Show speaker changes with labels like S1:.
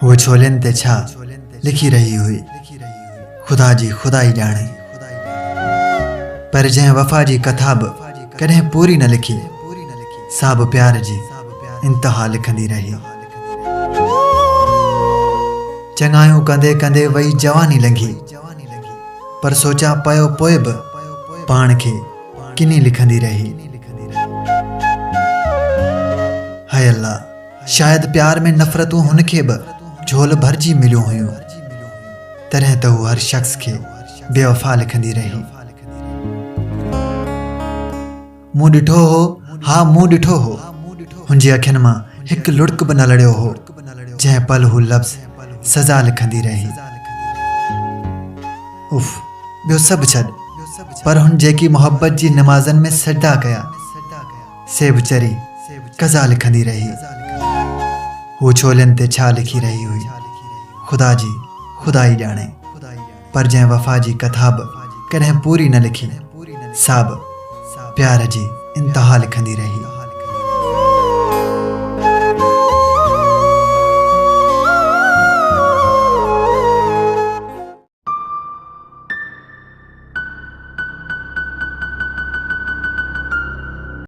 S1: वो छोलनि ते छा लिखी रही हुई खुदा जी खुदा ई ॼाणे। पर जंहिं वफ़ा जी कथा बि कॾहिं पूरी न लिखी, सा बि प्यार जी इंतहा लिखंदी रही। चङायूं कंदे कंदे वई जवानी लंघी, पर सोचा पयो पोइ बि पाण खे किनी लिखंदी रही। हाय अल्लाह, शायदि प्यार में नफ़रतूं हुनखे बि झोल भरिजी मिलियूं हुयूं, तॾहिं त हू हर शख़्स खे बेवफ़ा लिखंदी रही। मूं ॾिठो हो, हा मूं ॾिठो हो, हुनजी अखियुनि मां हिकु लुड़क बि न लड़ियो हो, जंहिं पल हू लफ़्ज़ सज़ा लिखंदी रही। उफ़, ॿियो सभु छॾ, पर हुन जेकी मोहब्बत जी नमाज़नि में सजदा कया, से बि चरी कज़ा लिखंदी रही। हू छोलनि ते छा लिखी रही हुई, खुदा जी खुदा ई ॼाणे। पर जंहिं वफ़ा जी कथा बि कॾहिं पूरी न लिखी, सा बि प्यार जी इंतहा लिखंदी रही।